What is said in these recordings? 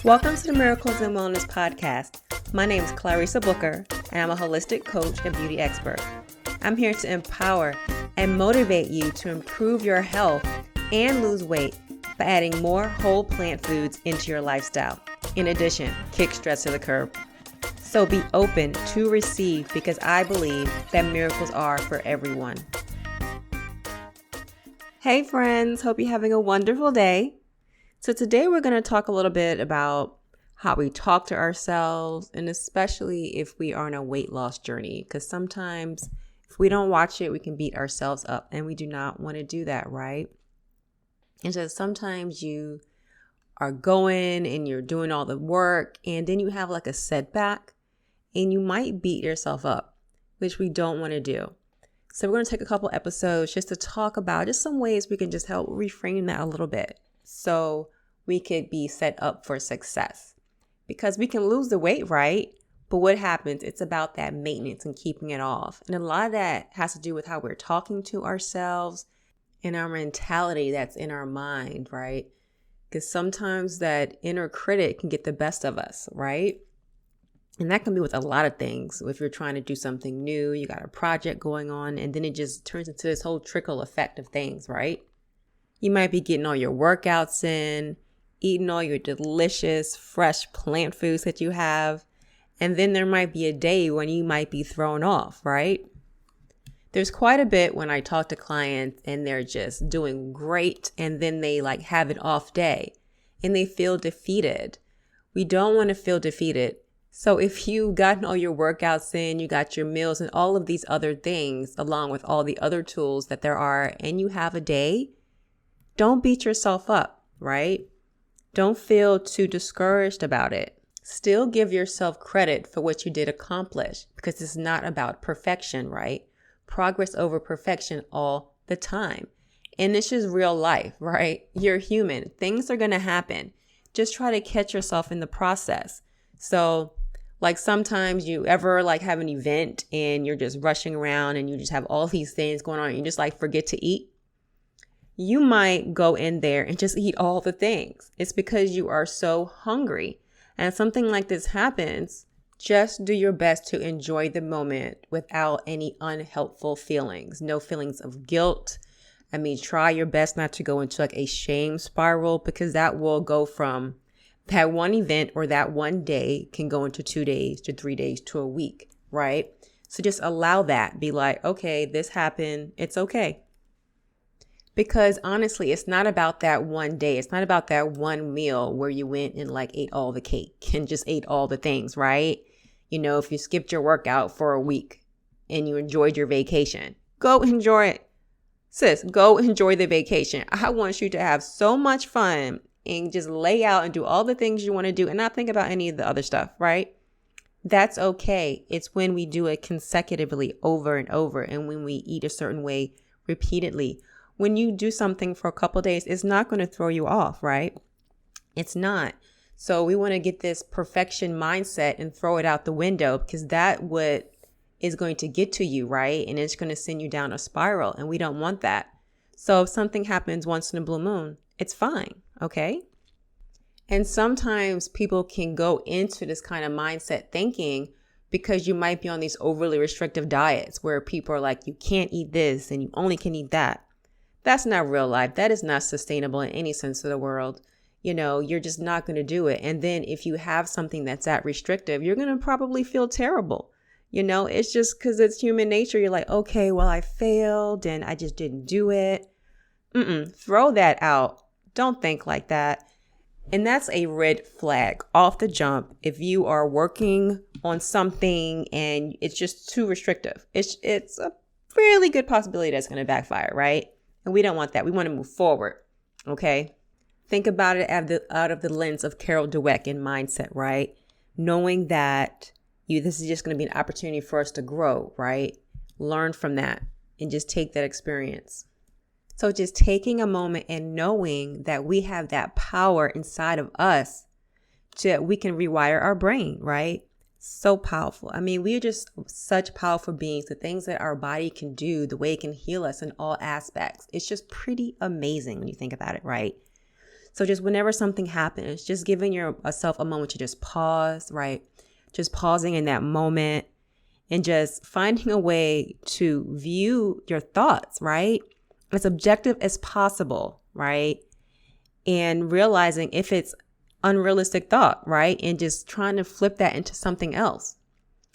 Welcome to the Miracles and Wellness Podcast. My name is Clarissa and I'm a holistic coach and beauty expert. I'm here to empower and motivate you to improve your health and lose weight by adding more whole plant foods into your lifestyle. In addition, kick stress to the curb. So be open to receive because I believe that miracles are for everyone. Hey friends, hope you're having a wonderful day. So today we're going to talk a little bit about how we talk to ourselves, and especially if we are on a weight loss journey, because sometimes if we don't watch it, we can beat ourselves up, and we do not want to do that, right? And so sometimes you are going and you're doing all the work, and then you have like a setback, and you might beat yourself up, which we don't want to do. So we're going to take a couple episodes just to talk about just some ways we can just help reframe that a little bit, so we could be set up for success. Because we can lose the weight, right? But what happens? It's about that maintenance and keeping it off. And a lot of that has to do with how we're talking to ourselves and our mentality that's in our mind, right? Because sometimes that inner critic can get the best of us, right? And that can be with a lot of things. If you're trying to do something new, you got a project going on, and then it just turns into this whole trickle effect of things, right? You might be getting all your workouts in, eating all your delicious, fresh plant foods that you have. And then there might be a day when you might be thrown off, right? There's quite a bit when I talk to clients and they're just doing great, and then they like have an off day and they feel defeated. We don't want to feel defeated. So if you've gotten all your workouts in, you got your meals and all of these other things, along with all the other tools that there are, and you have a day, don't beat yourself up, right? Don't feel too discouraged about it. Still give yourself credit for what you did accomplish, because it's not about perfection, right? Progress over perfection all the time. And it's just real life, right? You're human. Things are going to happen. Just try to catch yourself in the process. So like sometimes you ever like have an event and you're just rushing around and you just have all these things going on and you just like forget to eat. You might go in there and just eat all the things. It's because you are so hungry. And if something like this happens, just do your best to enjoy the moment without any unhelpful feelings. No feelings of guilt. Try your best not to go into like a shame spiral, because that will go from that one event or that one day can go into 2 days to 3 days to a week, right? So just allow that. Be like, okay, this happened. It's okay. Because honestly, it's not about that one day. It's not about that one meal where you went and like ate all the cake and just ate all the things, right? You know, if you skipped your workout for a week and you enjoyed your vacation, go enjoy it. Sis, go enjoy the vacation. I want you to have so much fun and just lay out and do all the things you want to do and not think about any of the other stuff, right? That's okay. It's when we do it consecutively over and over, and when we eat a certain way repeatedly. When you do something for a couple of days, it's not going to throw you off, right? It's not. So we want to get this perfection mindset and throw it out the window, because that what is going to get to you, right? And it's going to send you down a spiral, and we don't want that. So if something happens once in a blue moon, it's fine, okay? And sometimes people can go into this kind of mindset thinking, because you might be on these overly restrictive diets where people are like, you can't eat this and you only can eat that. That's not real life. That is not sustainable in any sense of the world. You know, you're just not going to do it. And then if you have something that's that restrictive, you're going to probably feel terrible. You know, it's just because it's human nature. You're like, okay, well, I failed and I just didn't do it. Throw that out. Don't think like that. And that's a red flag off the jump. If you are working on something and it's just too restrictive, it's a really good possibility that's going to backfire, right? And we don't want that. We want to move forward. Okay. Think about it out of the lens of Carol Dweck in mindset, right? Knowing that this is just going to be an opportunity for us to grow, right? Learn from that and just take that experience. So just taking a moment and knowing that we have that power inside of us that we can rewire our brain, right? So powerful. We are just such powerful beings. The things that our body can do, the way it can heal us in all aspects. It's just pretty amazing when you think about it, right? So just whenever something happens, just giving yourself a moment to just pause, right? Just pausing in that moment and just finding a way to view your thoughts, right? As objective as possible, right? And realizing if it's unrealistic thought, right? And just trying to flip that into something else.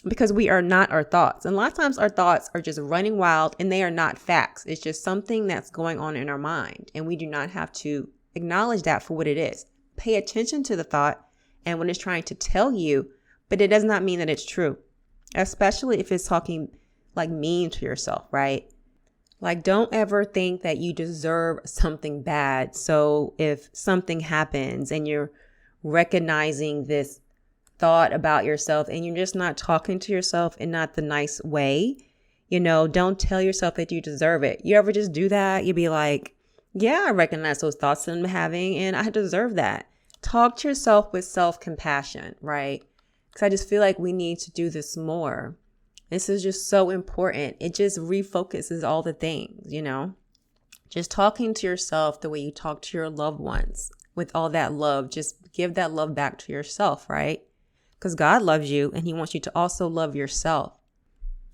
Because we are not our thoughts. And a lot of times our thoughts are just running wild and they are not facts. It's just something that's going on in our mind. And we do not have to acknowledge that for what it is. Pay attention to the thought and when it's trying to tell you, but it does not mean that it's true. Especially if it's talking like mean to yourself, right? Like, don't ever think that you deserve something bad. So if something happens and you're recognizing this thought about yourself and you're just not talking to yourself in not the nice way, don't tell yourself that you deserve it. You ever just do that? You'd be like, yeah, I recognize those thoughts that I'm having and I deserve that. Talk to yourself with self-compassion, right? Because I just feel like we need to do this more. This is just so important. It just refocuses all the things, just talking to yourself the way you talk to your loved ones with all that love. Just give that love back to yourself, right? Because God loves you and he wants you to also love yourself.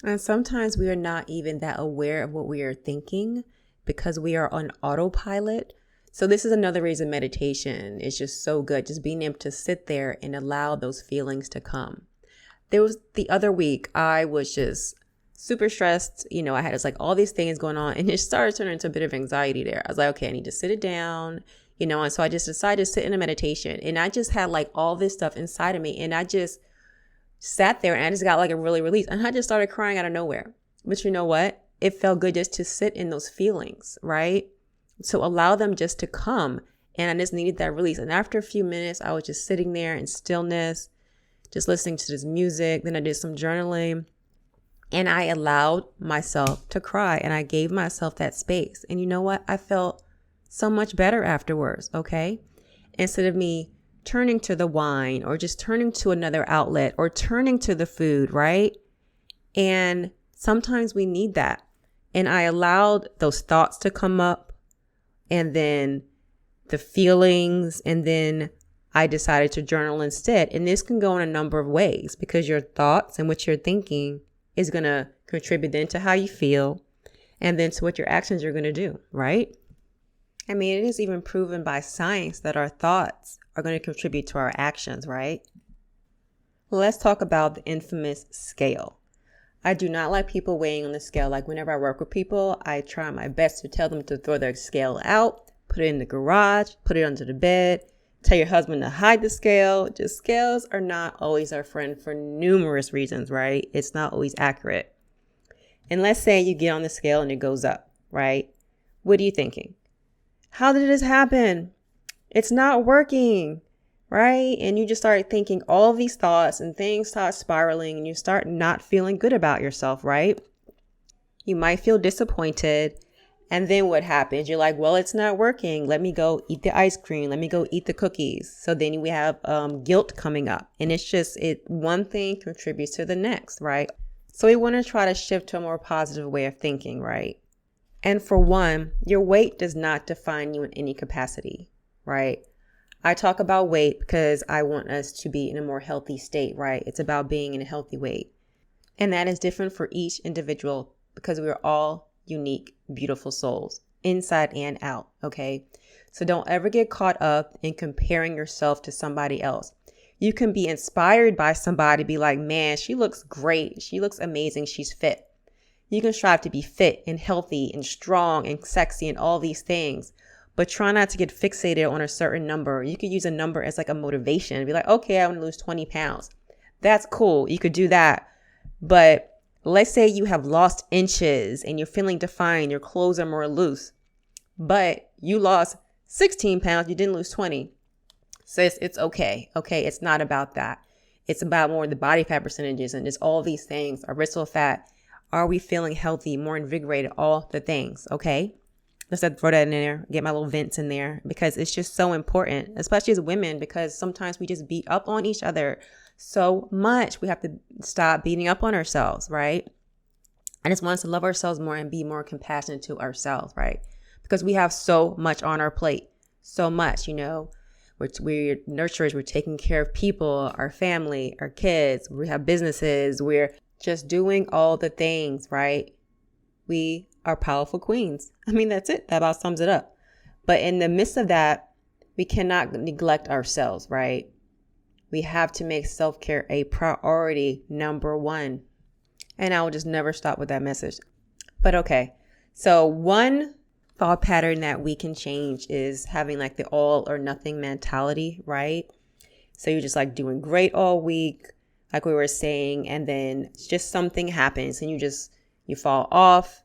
And sometimes we are not even that aware of what we are thinking because we are on autopilot. So this is another reason meditation is just so good. Just being able to sit there and allow those feelings to come. There was the other week, I was just super stressed. I had like all these things going on and it started turning into a bit of anxiety there. I was like, okay, I need to sit it down, and so I just decided to sit in a meditation and I just had like all this stuff inside of me and I just sat there and I just got like a really release and I just started crying out of nowhere. But you know what? It felt good just to sit in those feelings, right? So allow them just to come and I just needed that release. And after a few minutes, I was just sitting there in stillness, just listening to this music. Then I did some journaling and I allowed myself to cry and I gave myself that space. And you know what? I felt so much better afterwards, okay? Instead of me turning to the wine or just turning to another outlet or turning to the food, right? And sometimes we need that. And I allowed those thoughts to come up and then the feelings, and then I decided to journal instead. And this can go in a number of ways because your thoughts and what you're thinking is going to contribute then to how you feel and then to what your actions are going to do, right? I mean, it is even proven by science that our thoughts are going to contribute to our actions, right? Let's talk about the infamous scale. I do not like people weighing on the scale. Like whenever I work with people, I try my best to tell them to throw their scale out, put it in the garage, put it under the bed, tell your husband to hide the scale. Just scales are not always our friend for numerous reasons, right? It's not always accurate. And let's say you get on the scale and it goes up, right? What are you thinking? How did this happen? It's not working, right? And you just start thinking all these thoughts and things start spiraling and you start not feeling good about yourself, right? You might feel disappointed. And then what happens? You're like, well, it's not working. Let me go eat the ice cream. Let me go eat the cookies. So then we have guilt coming up. And it's just one thing contributes to the next, right? So we want to try to shift to a more positive way of thinking, right? And for one, your weight does not define you in any capacity, right? I talk about weight because I want us to be in a more healthy state, right? It's about being in a healthy weight. And that is different for each individual because we are all unique, beautiful souls, inside and out, okay? So don't ever get caught up in comparing yourself to somebody else. You can be inspired by somebody, be like, man, she looks great. She looks amazing. She's fit. You can strive to be fit and healthy and strong and sexy and all these things, but try not to get fixated on a certain number. You could use a number as like a motivation. Be like, okay, I want to lose 20 pounds. That's cool. You could do that. But let's say you have lost inches and you're feeling defined. Your clothes are more loose, but you lost 16 pounds. You didn't lose 20. Sis, it's okay. Okay. It's not about that. It's about more the body fat percentages and it's all these things. Our visceral fat. Are we feeling healthy, more invigorated, all the things, okay? Let's throw that in there, get my little vents in there because it's just so important, especially as women, because sometimes we just beat up on each other so much. We have to stop beating up on ourselves, right? I just want us to love ourselves more and be more compassionate to ourselves, right? Because we have so much on our plate. so much, we're nurturers, we're taking care of people, our family, our kids, we have businesses, we're just doing all the things, right? We are powerful queens. I mean, that's it. That about sums it up. But in the midst of that, we cannot neglect ourselves, right? We have to make self-care a priority, number one. And I will just never stop with that message. But okay, so one thought pattern that we can change is having like the all or nothing mentality, right? So you're just like doing great all week, like we were saying, and then just something happens and you fall off.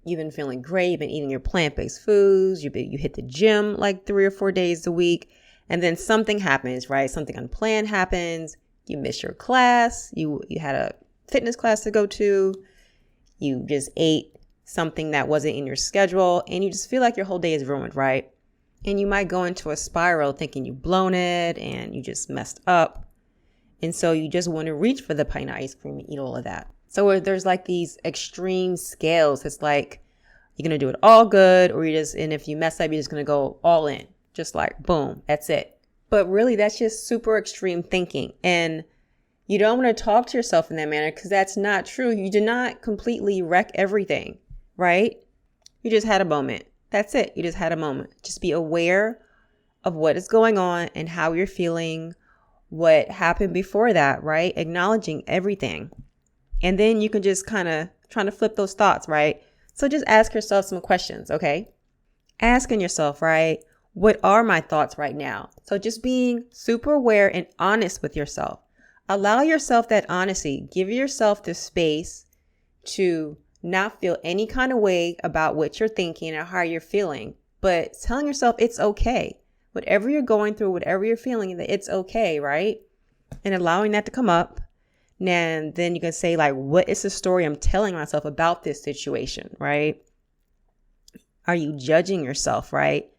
You've been feeling great. You've been eating your plant-based foods. You hit the gym like 3 or 4 days a week. And then something happens, right? Something unplanned happens. You miss your class. You had a fitness class to go to. You just ate something that wasn't in your schedule. And you just feel like your whole day is ruined, right? And you might go into a spiral thinking you've blown it and you just messed up. And so you just want to reach for the pint of ice cream and eat all of that. So there's like these extreme scales. It's like you're going to do it all good, or and if you mess up, you're just going to go all in. Just like, boom, that's it. But really, that's just super extreme thinking. And you don't want to talk to yourself in that manner because that's not true. You did not completely wreck everything, right? You just had a moment. That's it. You just had a moment. Just be aware of what is going on and how you're feeling, what happened before that, right? Acknowledging everything. And then you can just kind of trying to flip those thoughts, right? So just ask yourself some questions, okay? Asking yourself, right? What are my thoughts right now? So just being super aware and honest with yourself. Allow yourself that honesty. Give yourself the space to not feel any kind of way about what you're thinking or how you're feeling, but telling yourself it's okay. Whatever you're going through, whatever you're feeling, that it's okay, right? And allowing that to come up. And then you can say, like, what is the story I'm telling myself about this situation, right? Are you judging yourself, right?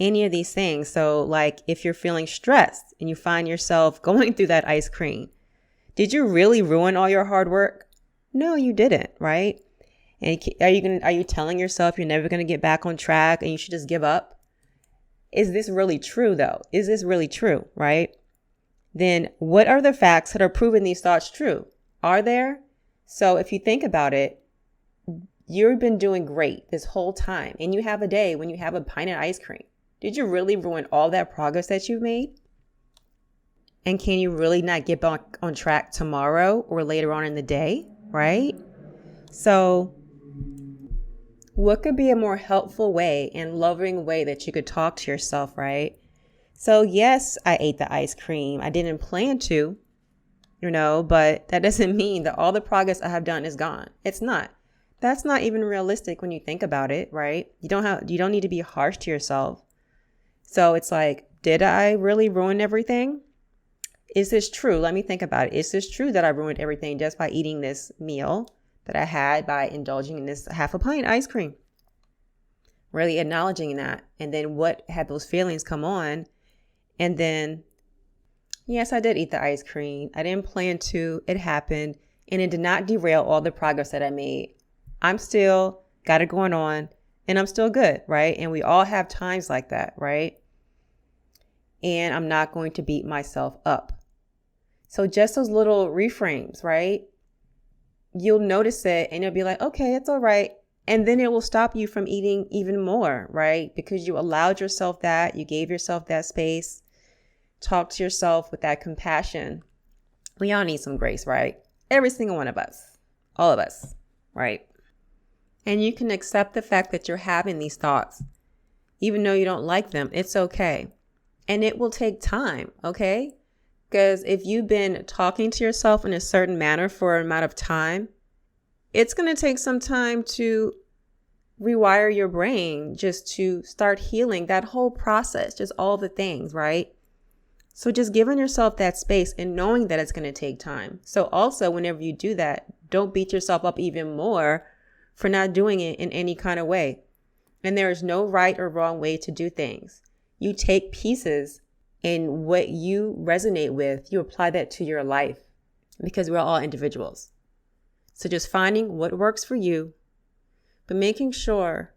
Any of these things. So like if you're feeling stressed and you find yourself going through that ice cream, did you really ruin all your hard work? No, you didn't, right? And are you telling yourself you're never going to get back on track and you should just give up? Is this really true though? Is this really true, right? Then what are the facts that are proving these thoughts true? Are there? So if you think about it, you've been doing great this whole time and you have a day when you have a pint of ice cream. Did you really ruin all that progress that you've made? And can you really not get back on track tomorrow or later on in the day, right? So what could be a more helpful way and loving way that you could talk to yourself, right? So yes, I ate the ice cream. I didn't plan to, but that doesn't mean that all the progress I have done is gone. It's not. That's not even realistic when you think about it, right? You don't need to be harsh to yourself. So it's like, did I really ruin everything? Is this true? Let me think about it. Is this true that I ruined everything just by eating this meal that I had by indulging in this half a pint ice cream? Really acknowledging that. And then what had those feelings come on? And then, yes, I did eat the ice cream. I didn't plan to. It happened. And it did not derail all the progress that I made. I'm still got it going on and I'm still good, right? And we all have times like that, right? And I'm not going to beat myself up. So just those little reframes, right? You'll notice it and you'll be like, okay, it's all right. And then it will stop you from eating even more, right? Because you allowed yourself that, you gave yourself that space. Talk to yourself with that compassion. We all need some grace, right? Every single one of us, all of us, right? And you can accept the fact that you're having these thoughts. Even though you don't like them, it's okay. And it will take time, okay? Because if you've been talking to yourself in a certain manner for an amount of time, it's going to take some time to rewire your brain just to start healing that whole process, just all the things, right? So just giving yourself that space and knowing that it's going to take time. So also, whenever you do that, don't beat yourself up even more for not doing it in any kind of way. And there is no right or wrong way to do things. You take pieces and what you resonate with, you apply that to your life because we're all individuals. So just finding what works for you, but making sure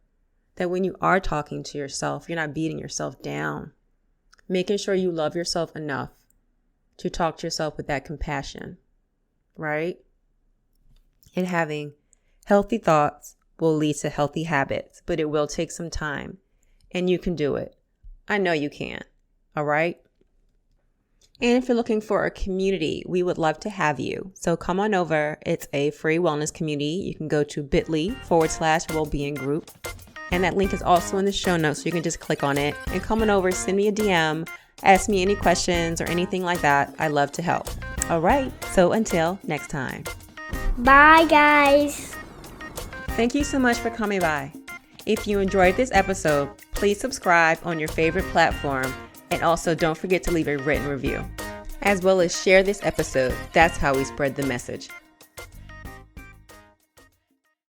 that when you are talking to yourself, you're not beating yourself down. Making sure you love yourself enough to talk to yourself with that compassion, right? And having healthy thoughts will lead to healthy habits, but it will take some time. And you can do it. I know you can. All right? And if you're looking for a community, we would love to have you. So come on over. It's a free wellness community. You can go to bit.ly/wellbeing group. And that link is also in the show notes. So you can just click on it and come on over, send me a DM, ask me any questions or anything like that. I love to help. All right. So until next time. Bye, guys. Thank you so much for coming by. If you enjoyed this episode, please subscribe on your favorite platform. And also don't forget to leave a written review, as well as share this episode. That's how we spread the message.